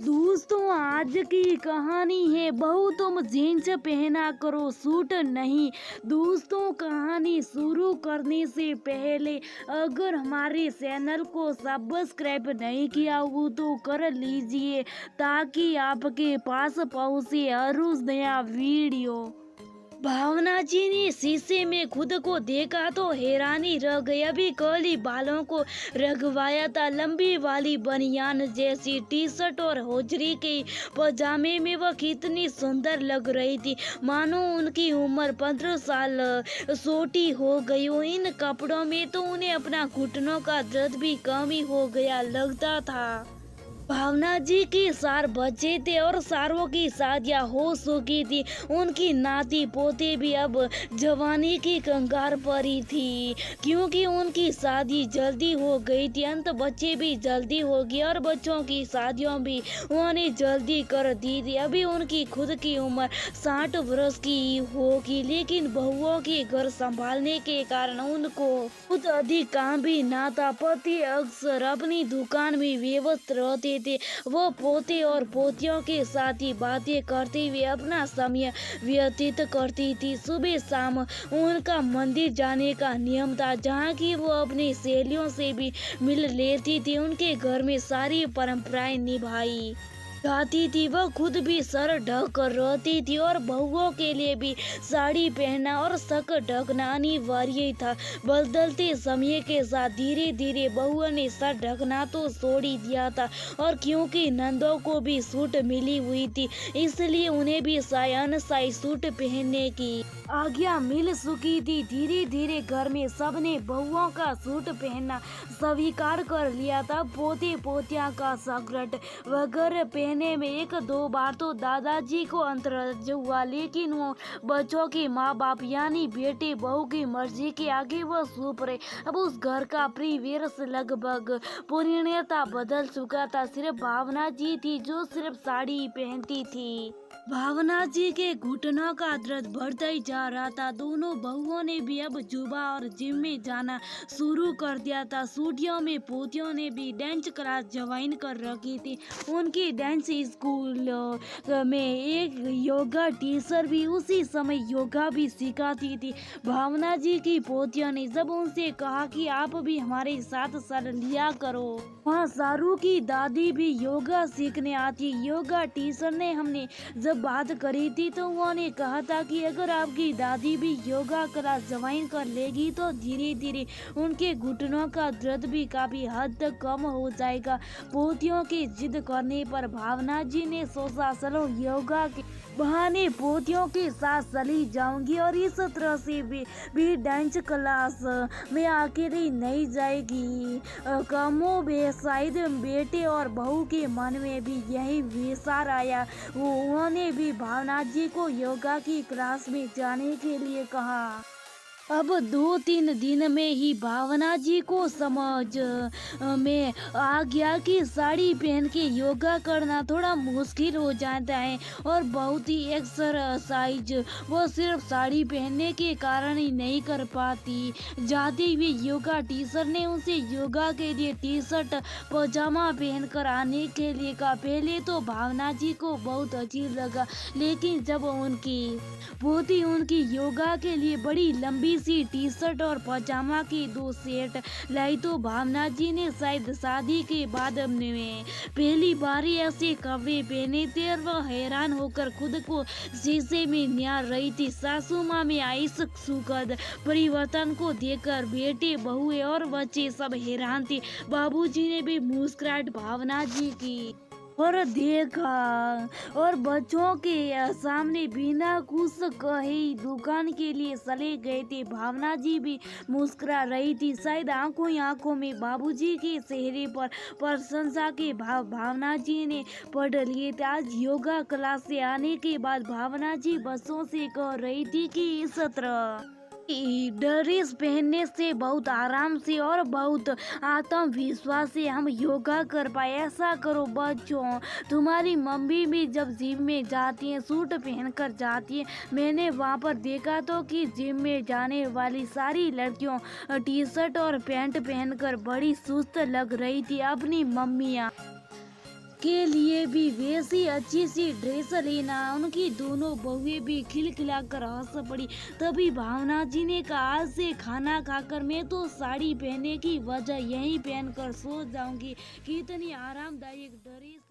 दोस्तों आज की कहानी है बहू तुम जींस पहना करो सूट नहीं। दोस्तों कहानी शुरू करने से पहले अगर हमारे चैनल को सब्सक्राइब नहीं किया हो तो कर लीजिए ताकि आपके पास पहुंचे हर रोज नया वीडियो। भावना जी ने शीशे में खुद को देखा तो हैरानी रह गई। अभी कर्ली बालों को रंगवाया था, लंबी वाली बनियान जैसी टी शर्ट और होजरी के पजामे में वह कितनी सुंदर लग रही थी, मानो उनकी उम्र 15 साल छोटी हो गई हो। इन कपड़ों में तो उन्हें अपना घुटनों का दर्द भी कम ही हो गया लगता था। भावना जी के 4 बच्चे थे और सारों की शादियां हो चुकी थी। उनकी नाती पोते भी अब जवानी की कंगार पर ही थी, क्योंकि उनकी शादी जल्दी हो गई थी। अंत बच्चे भी जल्दी हो गए और बच्चों की शादियों भी उन्होंने जल्दी कर दी थी। अभी उनकी खुद की उम्र 60 वर्ष की होगी, लेकिन बहुओं के घर संभालने के कारण उनको खुद अधिक काम भी ना था। पति अक्सर अपनी दुकान में व्यस्त रहते थे। वो पोते और पोतियों के साथ ही बातें करते हुए अपना समय व्यतीत करती थी। सुबह शाम उनका मंदिर जाने का नियम था, जहाँ की वो अपनी सहेलियों से भी मिल लेती थी। उनके घर में सारी परंपराएं निभाई जाती थी। वह खुद भी सर ढक कर रहती थी और बहुओं के लिए भी साड़ी पहनना और शक ढकना अनिवार्य था। बदलते समय के साथ धीरे धीरे बहुओं ने सर ढकना तो छोड़ ही दिया था, और क्योंकि नंदों को भी सूट मिली हुई थी इसलिए उन्हें भी साई सूट पहनने की आज्ञा मिल चुकी थी। धीरे धीरे घर में सबने बहुओं का सूट पहनना स्वीकार कर लिया था। पोते पोतियां का सकरट वगैरह पहने में 1-2 बार तो दादाजी को अंतरज हुआ, लेकिन वो बच्चों के माँ बाप यानी बेटे बहू की मर्जी के आगे वह चुप रहे। अब उस घर का परिवेश लगभग पूर्णतः बदल चुका था। सिर्फ भावना जी थी जो सिर्फ साड़ी पहनती थी। भावना जी के घुटनों का दर्द बढ़ता ही जा रहा था। दोनों बहुओं ने भी अब जुबा और जिम में जाना शुरू कर दिया था। छुट्टियों में पोतियों ने भी डांस क्लास ज्वाइन कर रखी थी। उनकी डांस स्कूल में एक योगा टीचर भी उसी समय योगा भी सिखाती थी। भावना जी की पोतियों ने जब उनसे कहा कि आप भी हमारे साथ चल लिया करो, वहाँ सारू की दादी भी योगा सीखने आती। योगा टीचर ने हमने जब बात करी थी तो उन्होंने कहा था कि अगर आपकी दादी भी योगा क्लास ज्वाइन कर लेगी तो धीरे धीरे उनके घुटनों का दर्द भी काफी हद तक कम हो जाएगा। पोतियों की जिद करने पर भावना जी ने सोचा चलो योगा के बहाने पोतियों के साथ चली जाऊंगी और इस तरह से भी डांस क्लास में अकेली नहीं जाएगी। कमो बे शायद बेटे और बहू के मन में भी यही विचार आया। उन्होंने भी भावना जी को योगा की क्लास में जाने के लिए कहा। अब 2-3 दिन में ही भावना जी को समझ में आ गया कि साड़ी पहन के योगा करना थोड़ा मुश्किल हो जाता है और बहुत ही एक्सरसाइज वो सिर्फ साड़ी पहनने के कारण ही नहीं कर पाती। जाते हुए योगा टीचर ने उसे योगा के लिए टी शर्ट पजामा पहनकर आने के लिए कहा। पहले तो भावना जी को बहुत अजीब लगा, लेकिन जब उनकी पोती उनकी योगा के लिए बड़ी लंबी सी टी शर्ट और पजामा की 2 सेट लाई तो भावना जी ने शायद शादी के बाद में पहली बार ऐसे कपड़े पहने थे और वह हैरान होकर खुद को शीशे में निहार रही थी। सासू माँ में आई सुखद परिवर्तन को देखकर बेटे बहुए और बच्चे सब हैरान थे। बाबूजी ने भी मुस्कुराहट भावना जी की और देखा और बच्चों के सामने बिना कुछ कहे दुकान के लिए चले गए थे। भावना जी भी मुस्कुरा रही थी, शायद आंखों ही आंखों में बाबूजी के चेहरे पर प्रशंसा के भाव भावना जी ने पढ़ लिए थे। आज योगा क्लास से आने के बाद भावना जी बच्चों से कह रही थी कि इस तरह ड्रेस पहनने से बहुत आराम से और बहुत आत्मविश्वास से हम योगा कर पाए। ऐसा करो बच्चों, तुम्हारी मम्मी भी जब जिम में जाती हैं सूट पहनकर जाती है। मैंने वहाँ पर देखा तो कि जिम में जाने वाली सारी लड़कियों टी शर्ट और पैंट पहनकर बड़ी सुस्त लग रही थी। अपनी मम्मियाँ के लिए भी वैसी अच्छी सी ड्रेस लेना। उनकी दोनों बहुएं भी खिलखिला कर हंस पड़ी। तभी भावना जी ने कहा, आज से खाना खाकर मैं तो साड़ी पहनने की वजह यही पहनकर सो जाऊंगी। कितनी आरामदायक ड्रेस